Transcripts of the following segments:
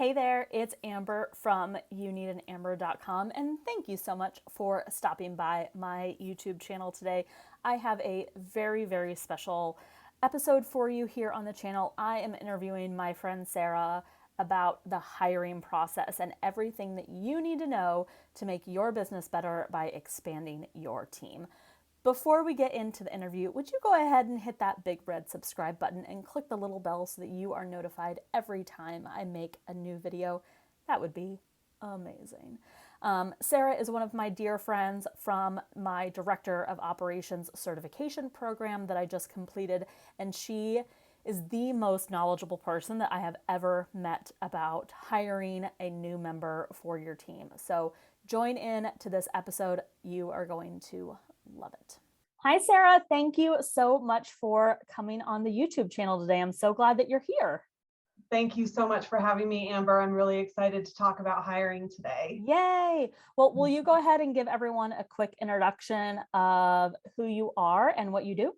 Hey there, it's Amber from youneedanamber.com, and thank you so much for stopping by my YouTube channel today. I have a very, very special episode for you here on the channel. I am interviewing my friend Sarah about the hiring process and everything that you need to know to make your business better by expanding your team. Before we get into the interview, would you go ahead and hit that big red subscribe button and click the little bell so that you are notified every time I make a new video? That would be amazing. Sarah is one of my dear friends from my Director of Operations certification program that I just completed, and she is the most knowledgeable person that I have ever met about hiring a new member for your team. So join in to this episode. You are going to love it. Hi, Sarah. Thank you so much for coming on the YouTube channel today. I'm so glad that you're here. Thank you so much for having me, Amber. I'm really excited to talk about hiring today. Yay. Well, will you go ahead and give everyone a quick introduction of who you are and what you do?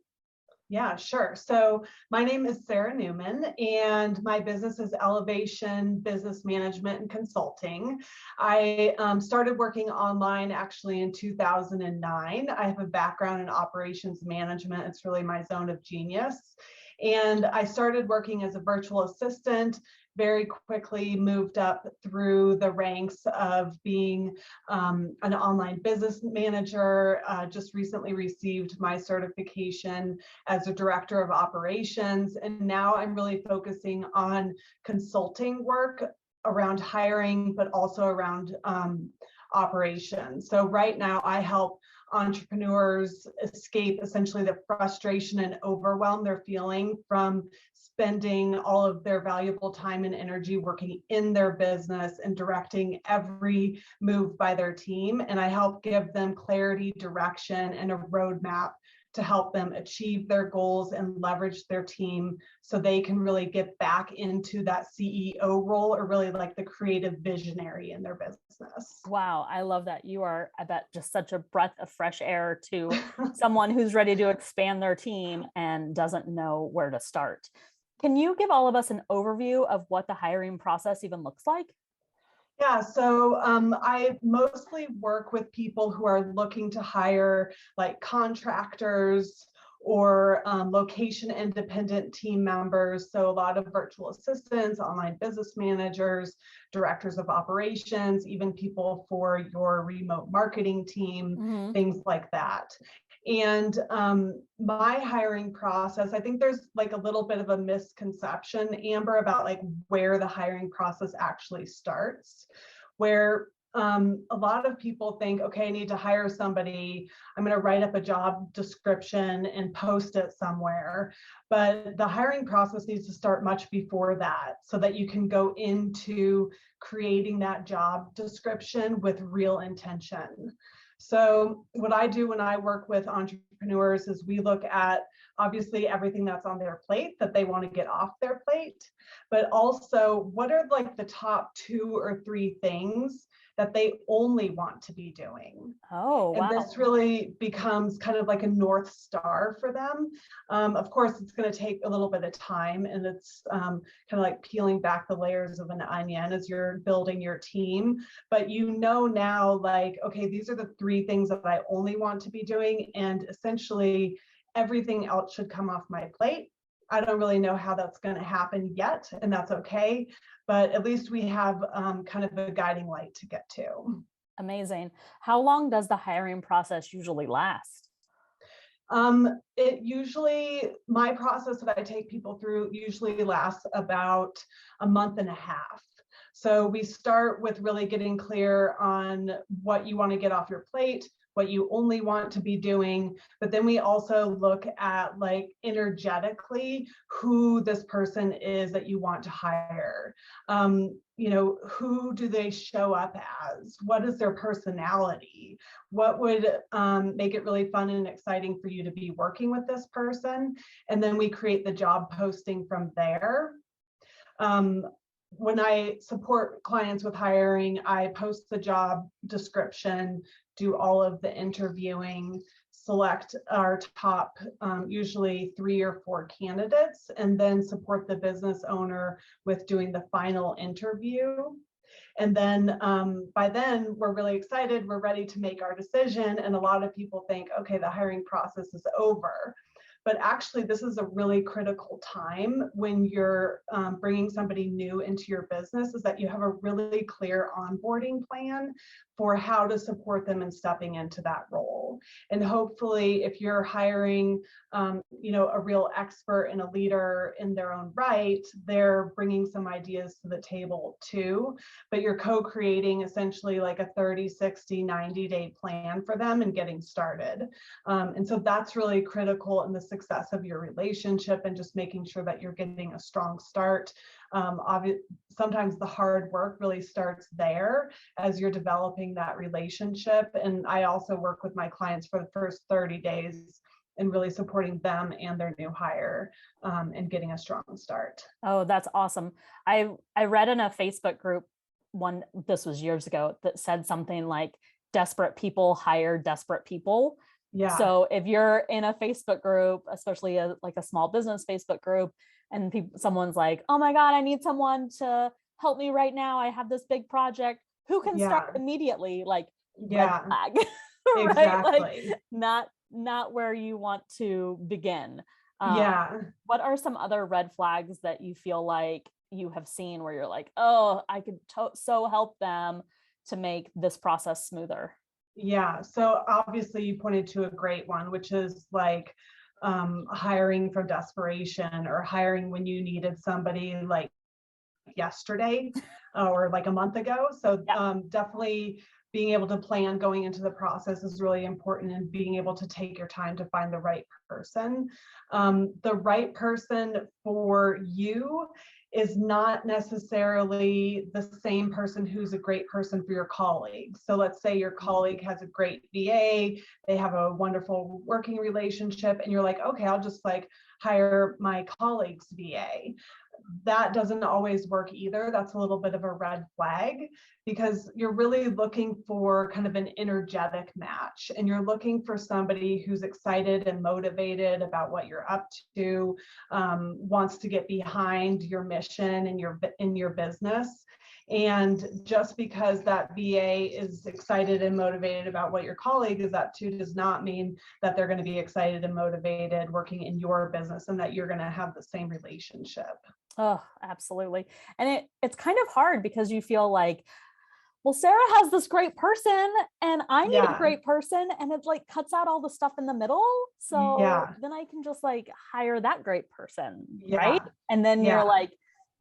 Yeah, sure. So my name is Sarah Neumann, and my business is Elevation Business Management and Consulting. I started working online actually in 2009. I have a background in operations management. It's really my zone of genius. And I started working as a virtual assistant, very quickly moved up through the ranks of being an online business manager, just recently received my certification as a director of operations. And now I'm really focusing on consulting work around hiring, but also around operations. So right now I help entrepreneurs escape essentially the frustration and overwhelm they're feeling from spending all of their valuable time and energy working in their business and directing every move by their team. And I help give them clarity, direction, and a roadmap to help them achieve their goals and leverage their team so they can really get back into that CEO role, or really like the creative visionary in their business. Wow, I love that. You are, I bet, just such a breath of fresh air to someone who's ready to expand their team and doesn't know where to start. Can you give all of us an overview of what the hiring process even looks like? Yeah, so I mostly work with people who are looking to hire like contractors or location independent team members. So a lot of virtual assistants, online business managers, directors of operations, even people for your remote marketing team, things like that. And my hiring process, I think there's like a little bit of a misconception, Amber, about like where the hiring process actually starts, where a lot of people think, okay, I need to hire somebody. I'm going to write up a job description and post it somewhere. But the hiring process needs to start much before that, so that you can go into creating that job description with real intention. So what I do when I work with entrepreneurs is we look at obviously everything that's on their plate that they want to get off their plate, but also what are like the top 2 or 3 things that they only want to be doing. Oh, wow. And this really becomes kind of like a North Star for them. Of course, it's going to take a little bit of time, and it's kind of like peeling back the layers of an onion as you're building your team. But you know now, like, okay, these are the 3 things that I only want to be doing, and essentially everything else should come off my plate. I don't really know how that's going to happen yet, and that's okay. But at least we have kind of a guiding light to get to. Amazing. How long does the hiring process usually last? It usually, my process that I take people through usually lasts about a month and a half. So we start with really getting clear on what you want to get off your plate, what you only want to be doing, but then we also look at like energetically who this person is that you want to hire. You know, who do they show up as? What is their personality? What would make it really fun and exciting for you to be working with this person? And then we create the job posting from there. When I support clients with hiring, I post the job description, do all of the interviewing, select our top, usually 3 or 4 candidates, and then support the business owner with doing the final interview. And then by then, we're really excited. We're ready to make our decision. And a lot of people think, okay, the hiring process is over. But actually, this is a really critical time when you're bringing somebody new into your business, is that you have a really clear onboarding plan for how to support them in stepping into that role. And hopefully, if you're hiring, a real expert and a leader in their own right, they're bringing some ideas to the table too. But you're co-creating essentially like a 30, 60, 90-day plan for them and getting started. And so that's really critical in the success of your relationship and just making sure that you're getting a strong start. Sometimes the hard work really starts there as you're developing that relationship. And I also work with my clients for the first 30 days and really supporting them and their new hire and getting a strong start. Oh, that's awesome. I read in a Facebook group this was years ago, that said something like, desperate people hire desperate people. Yeah. So if you're in a Facebook group, especially like a small business Facebook group, and someone's like, oh my God, I need someone to help me right now. I have this big project. Who can start immediately? Like, red flag, right? Exactly. Like not where you want to begin. What are some other red flags that you feel like you have seen where you're like, oh, I could so help them to make this process smoother? Yeah, so obviously you pointed to a great one, which is like hiring from desperation, or hiring when you needed somebody like yesterday or like a month ago. So definitely being able to plan going into the process is really important, and being able to take your time to find the right person. The right person for you is not necessarily the same person who's a great person for your colleague. So let's say your colleague has a great VA, they have a wonderful working relationship, and you're like, okay, I'll just like hire my colleague's VA. That doesn't always work either. That's a little bit of a red flag, because you're really looking for kind of an energetic match, and you're looking for somebody who's excited and motivated about what you're up to, wants to get behind your mission and in your business. And just because that VA is excited and motivated about what your colleague is up to does not mean that they're going to be excited and motivated working in your business, and that you're going to have the same relationship. Oh, absolutely. And it's kind of hard, because you feel like, well, Sarah has this great person and I need a great person, and it like cuts out all the stuff in the middle. So then I can just like hire that great person, right? And then you're like,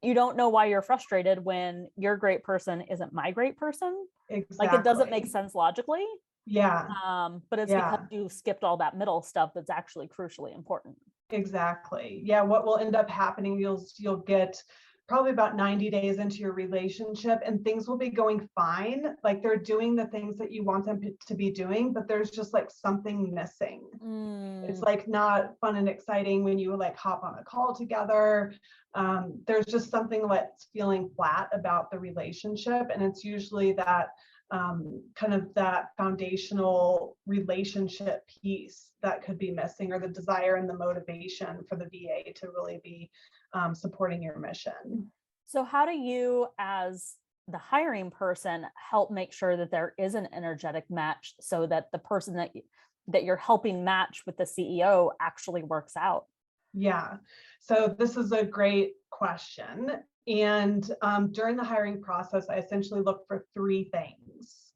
you don't know why you're frustrated when your great person isn't my great person. Exactly. Like, it doesn't make sense logically. But it's because you skipped all that middle stuff that's actually crucially important. Exactly. Yeah, what will end up happening, you'll get probably about 90 days into your relationship, and things will be going fine. Like, they're doing the things that you want them to be doing, but there's just like something missing. It's like not fun and exciting when you like hop on a call together. There's just something that's feeling flat about the relationship, and it's usually that kind of that foundational relationship piece that could be missing, or the desire and the motivation for the VA to really be supporting your mission. So how do you, as the hiring person, help make sure that there is an energetic match, so that the person that you're helping match with the CEO actually works out? Yeah, so this is a great question. And during the hiring process, I essentially look for 3 things.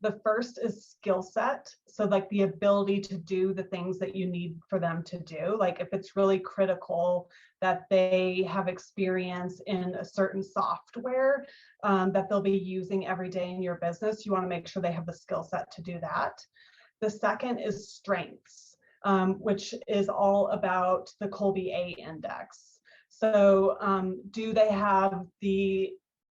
The first is skill set. So like the ability to do the things that you need for them to do. Like if it's really critical that they have experience in a certain software that they'll be using every day in your business, you want to make sure they have the skill set to do that. The second is strengths, which is all about the Colby A index. So do they have the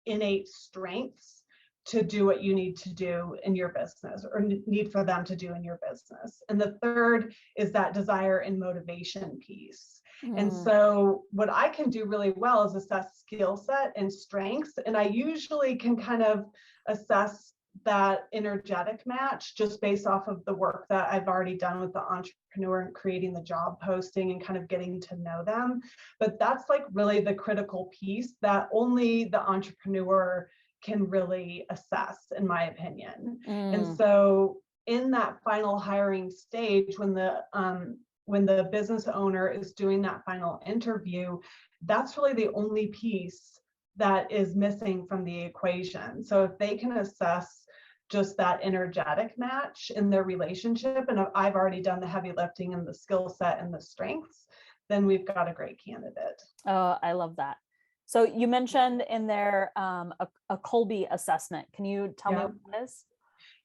innate strengths to do what you need to do in your business, or need for them to do in your business? And the third is that desire and motivation piece. And so what I can do really well is assess skill set and strengths. And I usually can kind of assess that energetic match just based off of the work that I've already done with the entrepreneur and creating the job posting and kind of getting to know them. But that's like really the critical piece that only the entrepreneur can really assess, in my opinion. And so in that final hiring stage, when the business owner is doing that final interview, that's really the only piece that is missing from the equation. So if they can assess just that energetic match in their relationship, and I've already done the heavy lifting and the skill set and the strengths, then we've got a great candidate. Oh, I love that. So you mentioned in there a Colby assessment. Can you tell me what that is?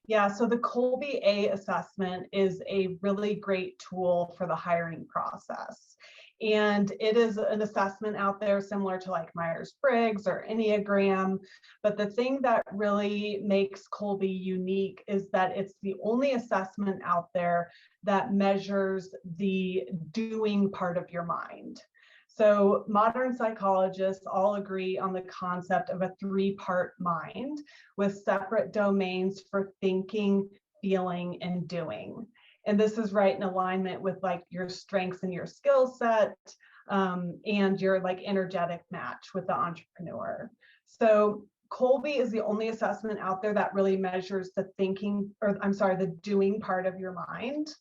Yeah, so the Colby Assessment is a really great tool for the hiring process. And it is an assessment out there similar to like Myers-Briggs or Enneagram. But the thing that really makes Colby unique is that it's the only assessment out there that measures the doing part of your mind. So modern psychologists all agree on the concept of a three-part mind with separate domains for thinking, feeling, and doing. And this is right in alignment with like your strengths and your skill set, and your like energetic match with the entrepreneur. So Colby is the only assessment out there that really measures the the doing part of your mind.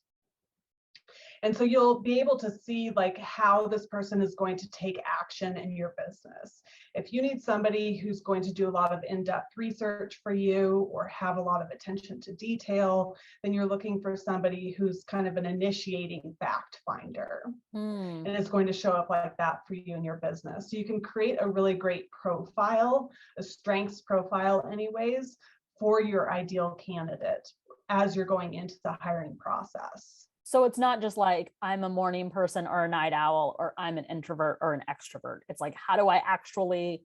And so you'll be able to see like how this person is going to take action in your business. If you need somebody who's going to do a lot of in-depth research for you or have a lot of attention to detail, then you're looking for somebody who's kind of an initiating fact finder. And it's going to show up like that for you in your business. So you can create a really great profile, a strengths profile anyways, for your ideal candidate as you're going into the hiring process. So it's not just like I'm a morning person or a night owl, or I'm an introvert or an extrovert. It's like, how do I actually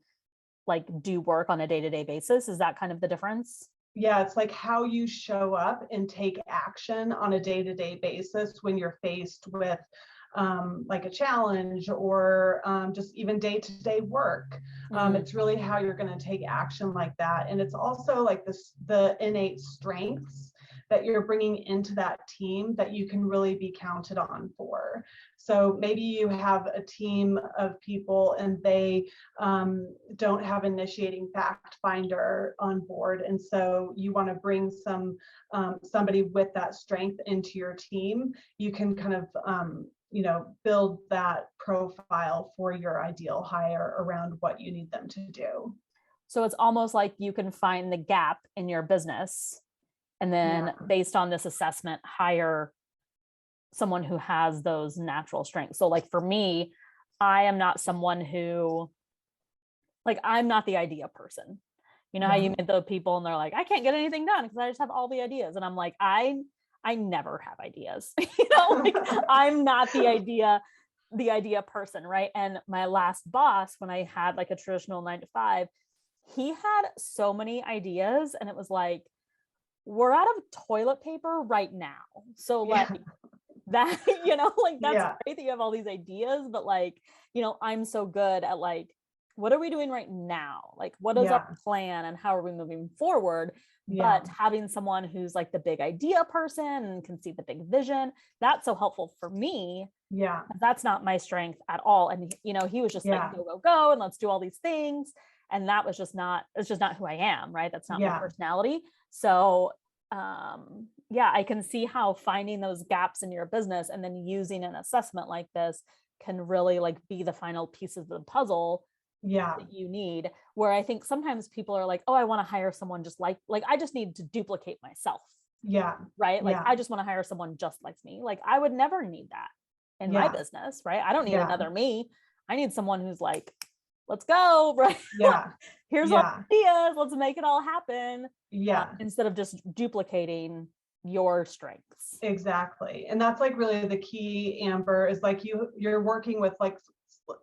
like do work on a day-to-day basis? Is that kind of the difference? Yeah, it's like how you show up and take action on a day-to-day basis when you're faced with like a challenge or just even day-to-day work. It's really how you're going to take action like that. And it's also like the innate strengths that you're bringing into that team that you can really be counted on for. So maybe you have a team of people and they don't have an initiating fact finder on board. And so you want to bring somebody with that strength into your team. You can kind of build that profile for your ideal hire around what you need them to do. So it's almost like you can find the gap in your business and then based on this assessment, hire someone who has those natural strengths. So like for me, I am not someone who, like, I'm not the idea person. You know how you meet the people and they're like, I can't get anything done because I just have all the ideas. And I'm like, I never have ideas. Like I'm not the idea person, right? And my last boss, when I had like a traditional 9-to-5, he had so many ideas and it was like, we're out of toilet paper right now. So like that, like that's great that you have all these ideas, but like, I'm so good at like, what are we doing right now? Like, what is our plan and how are we moving forward? But having someone who's like the big idea person and can see the big vision, that's so helpful for me. Yeah. That's not my strength at all. And, he was just like, go, go, go, and let's do all these things. And that was it's just not who I am, right? That's not my personality. So, I can see how finding those gaps in your business and then using an assessment like this can really like be the final pieces of the puzzle that you need. Where I think sometimes people are like, oh, I want to hire someone just like I just need to duplicate myself. Yeah. Right. Like I just want to hire someone just like me. Like I would never need that in my business, right? I don't need another me. I need someone who's like, let's go, right? Yeah. Here's all the ideas. Let's make it all happen. Yeah. Instead of just duplicating your strengths. Exactly. And that's like really the key, Amber, is like you're working with like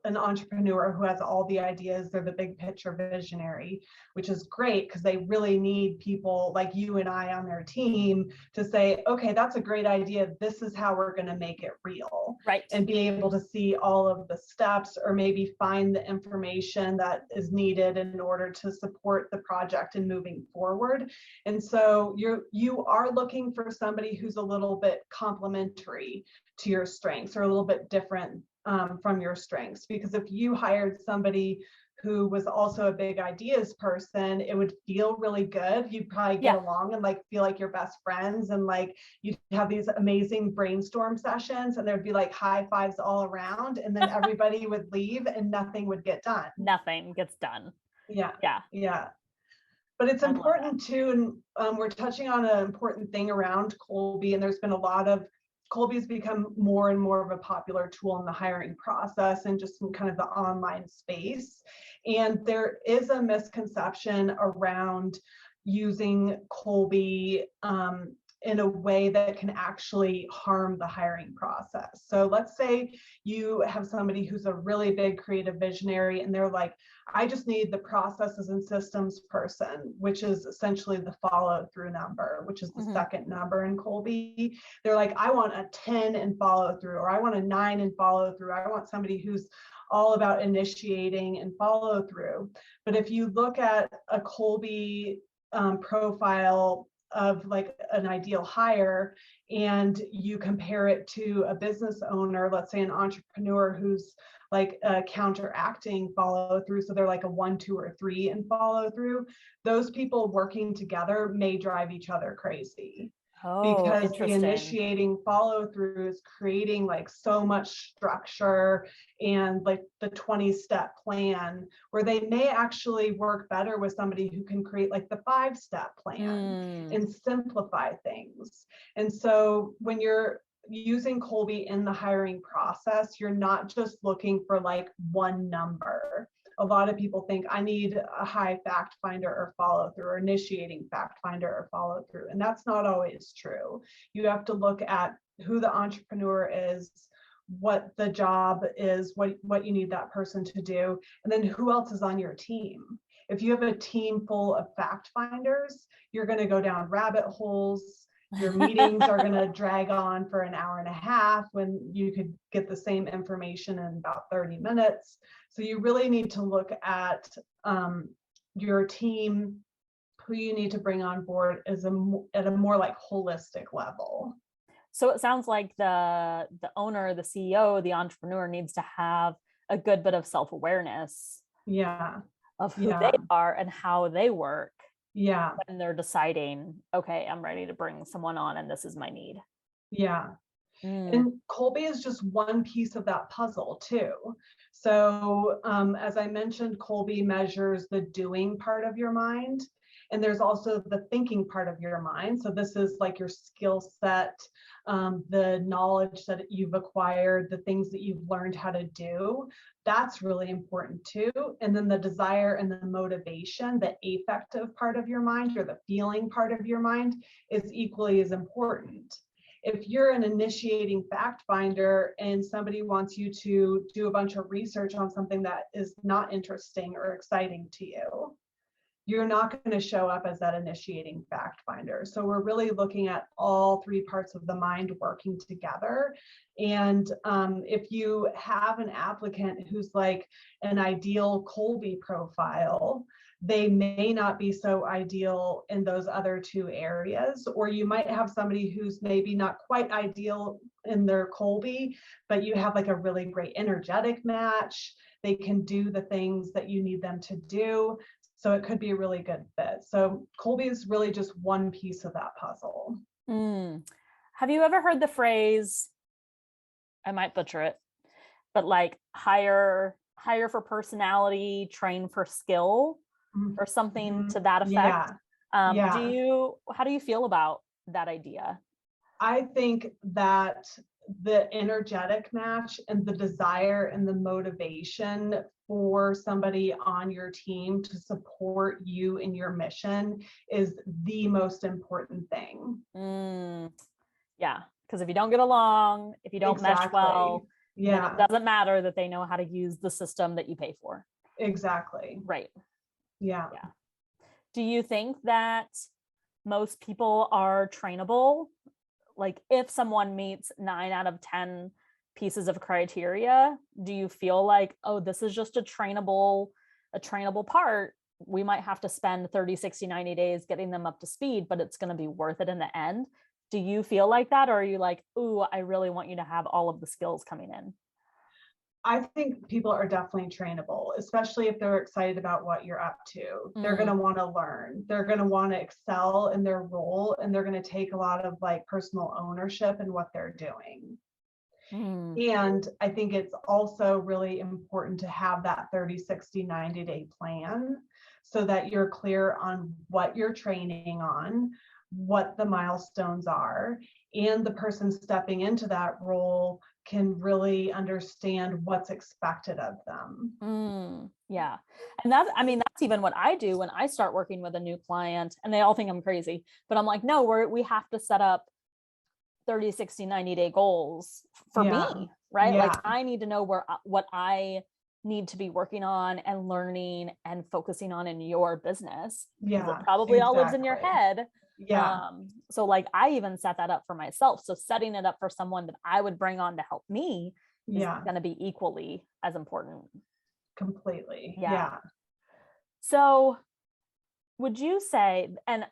an entrepreneur who has all the ideas. They're the big picture visionary, which is great because they really need people like you and I on their team to say, okay, that's a great idea. This is how we're going to make it real. Right. And be able to see all of the steps, or maybe find the information that is needed in order to support the project and moving forward. And so you are looking for somebody who's a little bit complementary to your strengths, or a little bit different from your strengths. Because if you hired somebody who was also a big ideas person, it would feel really good. You'd probably get along and like feel like you're best friends, and like you'd have these amazing brainstorm sessions, and there'd be like high fives all around, and then everybody would leave and nothing would get done. Nothing gets done. Yeah. Yeah. Yeah. But it's important too, and we're touching on an important thing around Colby, and there's been a lot of Colby's become more and more of a popular tool in the hiring process and just in kind of the online space. And there is a misconception around using Colby in a way that can actually harm the hiring process. So let's say you have somebody who's a really big creative visionary, and they're like, I just need the processes and systems person, which is essentially the follow through number, which is the second number in Colby. They're like, I want a 10 in follow through, or I want a 9 in follow through. I want somebody who's all about initiating and follow through. But if you look at a Colby profile of like an ideal hire, and you compare it to a business owner, let's say an entrepreneur who's like counteracting follow through, so they're like a 1, 2, or 3 in follow through, those people working together may drive each other crazy. Because the initiating follow through is creating like so much structure and like the 20-step plan, where they may actually work better with somebody who can create like the 5-step plan and simplify things. And so when you're using Colby in the hiring process, you're not just looking for like one number. A lot of people think I need a high fact finder or follow through, or initiating fact finder or follow through. And that's not always true. You have to look at who the entrepreneur is, what the job is, what you need that person to do, and then who else is on your team. If you have a team full of fact finders, you're going to go down rabbit holes. Your meetings are going to drag on for an hour and a half when you could get the same information in about 30 minutes. So you really need to look at your team, who you need to bring on board at a more like holistic level. So it sounds like the owner, the CEO, the entrepreneur needs to have a good bit of self-awareness of who they are and how they work. When they're deciding, okay, I'm ready to bring someone on and this is my need. And Colby is just one piece of that puzzle too. So as I mentioned, Colby measures the doing part of your mind, and there's also the thinking part of your mind. So this is like your skill set, the knowledge that you've acquired, the things that you've learned how to do. That's really important too. And then the desire and the motivation, the affective part of your mind, or the feeling part of your mind, is equally as important. If you're an initiating fact finder and somebody wants you to do a bunch of research on something that is not interesting or exciting to you, you're not going to show up as that initiating fact finder. So we're really looking at all 3 parts of the mind working together. And if you have an applicant who's like an ideal Colby profile, they may not be so ideal in those other 2 areas, or you might have somebody who's maybe not quite ideal in their Colby, but you have like a really great energetic match. They can do the things that you need them to do. So it could be a really good fit. So Colby is really just one piece of that puzzle. Have you ever heard the phrase, I might butcher it, but like hire for personality, train for skill, or something to that effect? How do you feel about that idea? I think that the energetic match and the desire and the motivation for somebody on your team to support you in your mission is the most important thing. Yeah, because if you don't get along, if you don't mesh well, then Yeah, it doesn't matter that they know how to use the system that you pay for. exactly. Right. Yeah. Yeah. Do you think that most people are trainable? Like if someone meets 9 out of 10 pieces of criteria, do you feel like, oh, this is just a trainable part? We might have to spend 30, 60, 90 days getting them up to speed, but it's going to be worth it in the end. Do you feel like that? Or are you like, ooh, I really want you to have all of the skills coming in? I think people are definitely trainable, especially if they're excited about what you're up to. They're going to want to learn. They're going to want to excel in their role, and they're going to take a lot of like personal ownership in what they're doing. And I think it's also really important to have that 30, 60, 90-day plan so that you're clear on what you're training on, what the milestones are, and the person stepping into that role can really understand what's expected of them. Yeah. And that's, I mean, that's even what I do when I start working with a new client, and they all think I'm crazy, but I'm like, no, we have to set up 30, 60, 90-day goals for me, right? Like I need to know what I need to be working on and learning and focusing on in your business. Because it probably all lives in your head. So like I even set that up for myself. So setting it up for someone that I would bring on to help me is going to be equally as important. Completely. So would you say, and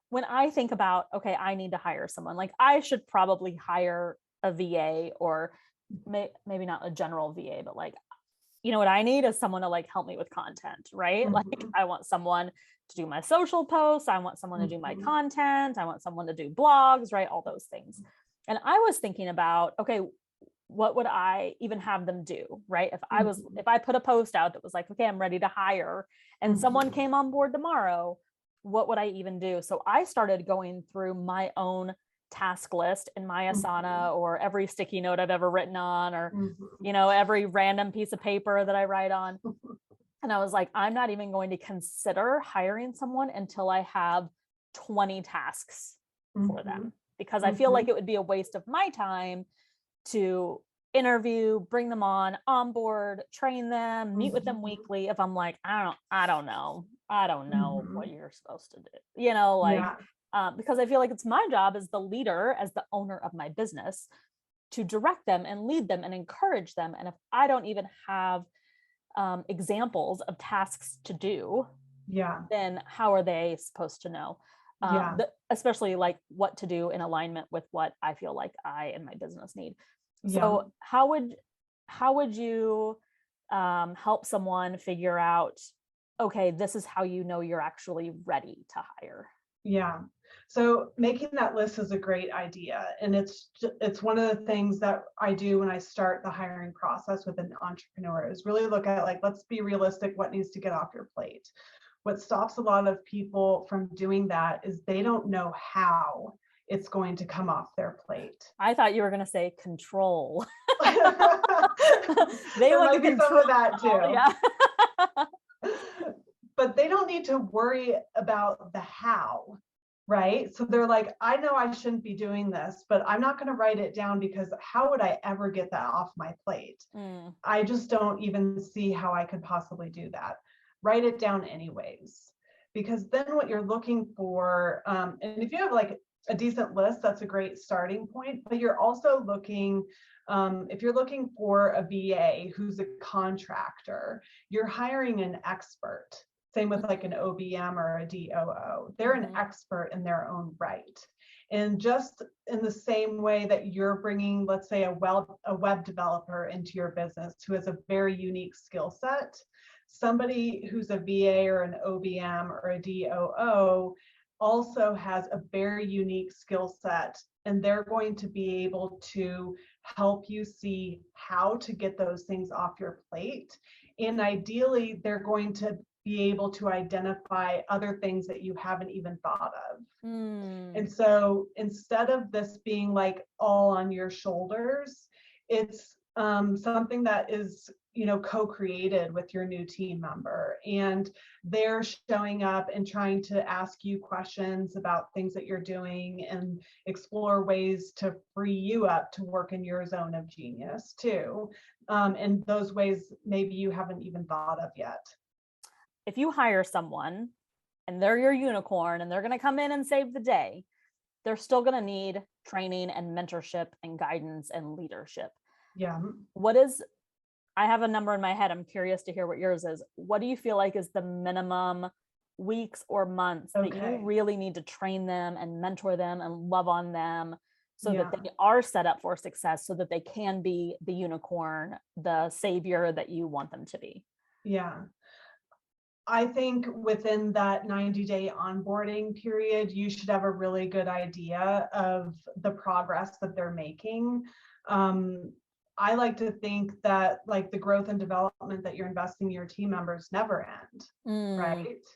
when I think about, okay, I need to hire someone, like I should probably hire a VA, or maybe not a general VA, but like, you know what I need is someone to like help me with content, right? Like I want someone to do my social posts. I want someone to do my content. I want someone to do blogs, right? All those things. And I was thinking about, okay, what would I even have them do, right? If I put a post out that was like, okay, I'm ready to hire, and someone came on board tomorrow, what would I even do? So I started going through my own task list in my Asana, or every sticky note I've ever written on, or, you know, every random piece of paper that I write on. And I was like, I'm not even going to consider hiring someone until I have 20 tasks for them, because I feel like it would be a waste of my time to interview, bring them on board, train them, meet with them weekly, if I'm like, I don't know what you're supposed to do, you know, like because I feel like it's my job as the leader, as the owner of my business, to direct them and lead them and encourage them. And if I don't even have examples of tasks to do, then how are they supposed to know? Especially like what to do in alignment with what I feel like I and my business need. So how would you help someone figure out, okay, this is how you know you're actually ready to hire? So making that list is a great idea. And it's one of the things that I do when I start the hiring process with an entrepreneur, is really look at, like, let's be realistic, what needs to get off your plate. What stops a lot of people from doing that is they don't know how it's going to come off their plate. I thought you were going to say control. There might be some of that too. But they don't need to worry about the how, right? So they're like, I know I shouldn't be doing this, but I'm not going to write it down, because how would I ever get that off my plate? I just don't even see how I could possibly do that. Write it down anyways, because then what you're looking for, and if you have like a decent list, that's a great starting point. But you're also looking, if you're looking for a VA who's a contractor, you're hiring an expert. Same with like an OBM or a DOO. They're an expert in their own right. And just in the same way that you're bringing, let's say, a web developer into your business who has a very unique skill set, somebody who's a VA or an OBM or a DOO also has a very unique skill set, and they're going to be able to help you see how to get those things off your plate. And ideally, they're going to be able to identify other things that you haven't even thought of. And so instead of this being like all on your shoulders, it's something that is, co-created with your new team member, and they're showing up and trying to ask you questions about things that you're doing and explore ways to free you up to work in your zone of genius too. And those ways maybe you haven't even thought of yet. If you hire someone and they're your unicorn and they're going to come in and save the day, they're still going to need training and mentorship and guidance and leadership. Yeah. I have a number in my head. I'm curious to hear what yours is. What do you feel like is the minimum weeks or months that you really need to train them and mentor them and love on them so that they are set up for success, so that they can be the unicorn, the savior that you want them to be? Yeah. I think within that 90-day onboarding period, you should have a really good idea of the progress that they're making. I like to think that like the growth and development that you're investing in your team members never end, right?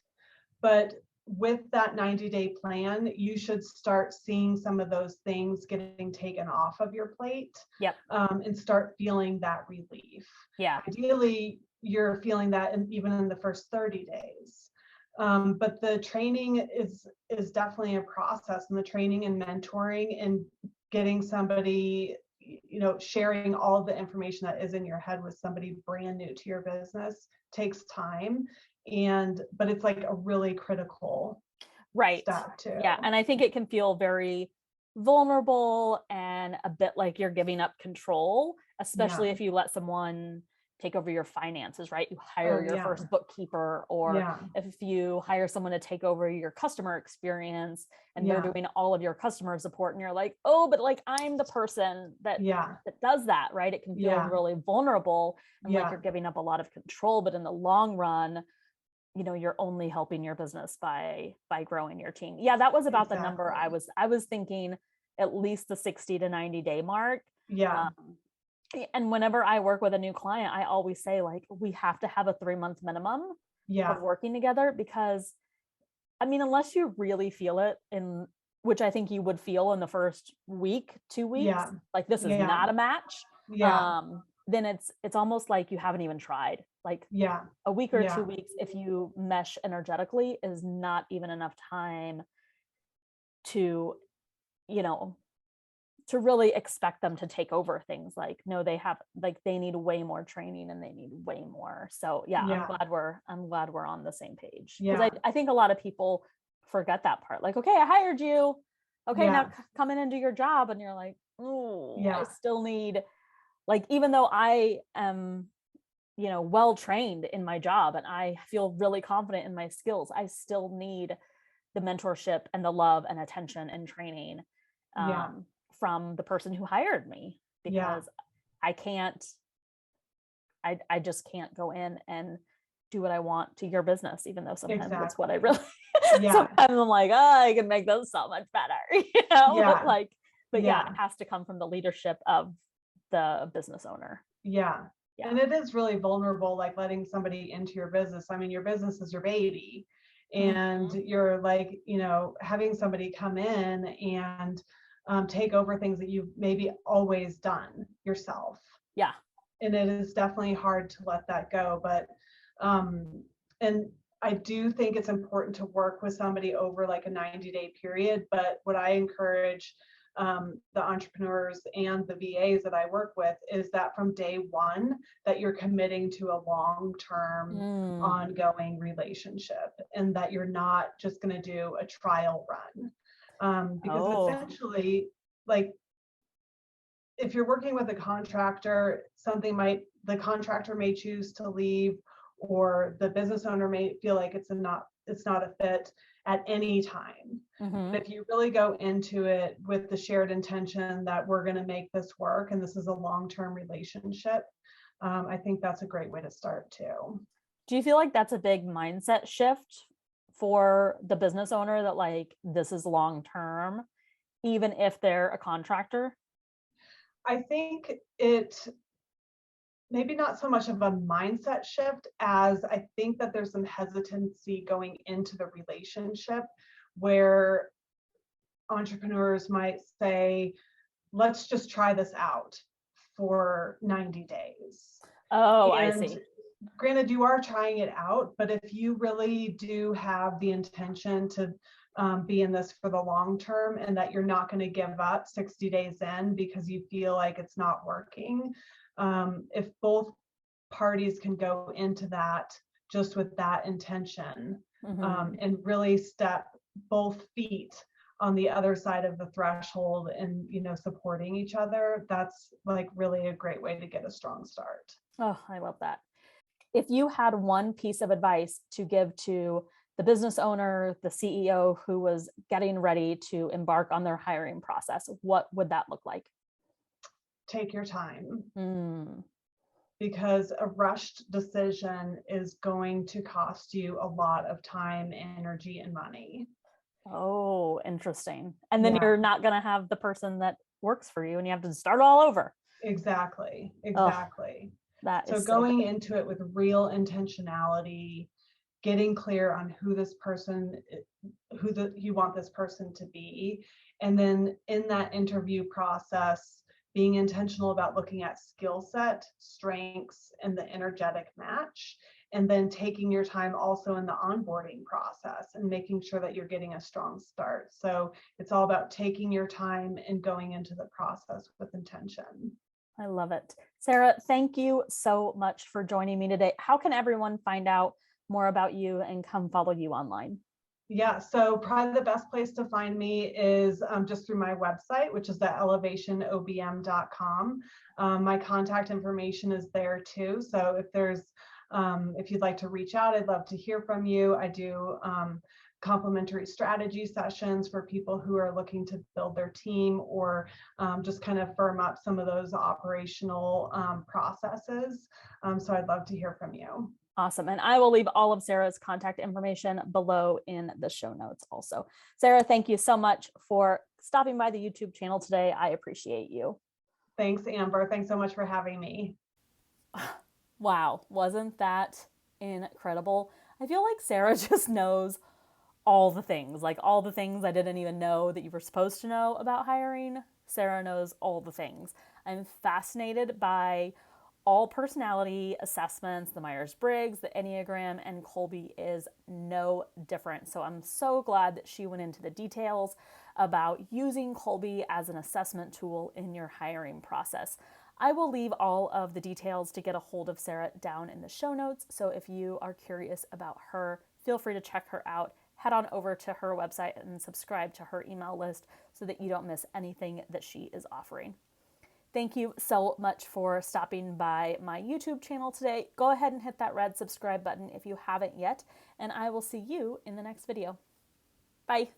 But with that 90-day plan, you should start seeing some of those things getting taken off of your plate. Yep. And start feeling that relief. Yeah. Ideally, you're feeling that even in the first 30 days. But the training is definitely a process, and the training and mentoring and getting somebody, sharing all the information that is in your head with somebody brand new to your business takes time. But it's like a really critical step too. Yeah. And I think it can feel very vulnerable and a bit like you're giving up control, especially if you let someone take over your finances, right? You hire your first bookkeeper, or if you hire someone to take over your customer experience and they're doing all of your customer support, and you're like, oh, but like I'm the person that does that, right? It can feel really vulnerable and like you're giving up a lot of control, but in the long run, you're only helping your business by growing your team. Yeah, that was about the number I was thinking, at least the 60 to 90 day mark. And whenever I work with a new client, I always say, like, we have to have a 3-month minimum of working together, because I mean, unless you really feel it, which I think you would feel in the first week, 2 weeks, like this is not a match. Then it's almost like you haven't even tried. Like a week or 2 weeks, if you mesh energetically, is not even enough time to, to really expect them to take over things. Like, no, they need way more training and they need way more. So I'm glad we're on the same page, because I think a lot of people forget that part. Like, okay, I hired you. Okay, now come in and do your job. And you're like, oh, I still need, like, even though I am, well trained in my job and I feel really confident in my skills, I still need the mentorship and the love and attention and training from the person who hired me, because I just can't go in and do what I want to your business, even though sometimes that's what I really, sometimes I'm like, oh, I can make those so much better, but it has to come from the leadership of the business owner. And it is really vulnerable, like letting somebody into your business. I mean, your business is your baby, and you're like, having somebody come in and take over things that you've maybe always done yourself. And it is definitely hard to let that go. But and I do think it's important to work with somebody over like a 90-day period. But what I encourage the entrepreneurs and the VAs that I work with is that from day one, that you're committing to a long-term ongoing relationship, and that you're not just going to do a trial run. Because essentially, like, if you're working with a contractor, the contractor may choose to leave, or the business owner may feel like it's not a fit at any time. But if you really go into it with the shared intention that we're going to make this work and this is a long-term relationship, I think that's a great way to start too. Do you feel like that's a big mindset shift for the business owner, that like this is long-term, even if they're a contractor? I think it maybe not so much of a mindset shift as I think that there's some hesitancy going into the relationship, where entrepreneurs might say, let's just try this out for 90 days. Oh, I And see. granted, you are trying it out, but if you really do have the intention to be in this for the long term and that you're not going to give up 60 days in because you feel like it's not working, if both parties can go into that just with that intention, and really step both feet on the other side of the threshold and supporting each other, that's like really a great way to get a strong start. Oh, I love that. If you had one piece of advice to give to the business owner, the CEO who was getting ready to embark on their hiring process, what would that look like? Take your time, Mm. because a rushed decision is going to cost you a lot of time, energy, and money. Oh, interesting. And then Yeah, you're not going to have the person that works for you and you have to start all over. exactly, Oh, exactly. that So is so going great. into it with real intentionality, getting clear on who this person, you want this person to be, and then in that interview process, being intentional about looking at skill set, strengths, and the energetic match, and then taking your time also in the onboarding process and making sure that you're getting a strong start. So it's all about taking your time and going into the process with intention. I love it. Sarah, thank you so much for joining me today. How can everyone find out more about you and come follow you online? Yeah, so probably the best place to find me is just through my website, which is at elevationobm.com. My contact information is there too. So if you'd like to reach out, I'd love to hear from you. I do complimentary strategy sessions for people who are looking to build their team or just kind of firm up some of those operational processes. So I'd love to hear from you. Awesome. And I will leave all of Sarah's contact information below in the show notes also. Sarah, thank you so much for stopping by the YouTube channel today. I appreciate you. Thanks, Amber. Thanks so much for having me. Wow, wasn't that incredible? I feel like Sarah just knows all the things, like all the things I didn't even know that you were supposed to know about hiring. Sarah knows all the things. I'm fascinated by all personality assessments, the Myers-Briggs, the Enneagram, and Colby is no different. So I'm so glad that she went into the details about using Colby as an assessment tool in your hiring process. I will leave all of the details to get a hold of Sarah down in the show notes. So if you are curious about her, feel free to check her out. Head on over to her website and subscribe to her email list so that you don't miss anything that she is offering. Thank you so much for stopping by my YouTube channel today. Go ahead and hit that red subscribe button if you haven't yet, and I will see you in the next video. Bye.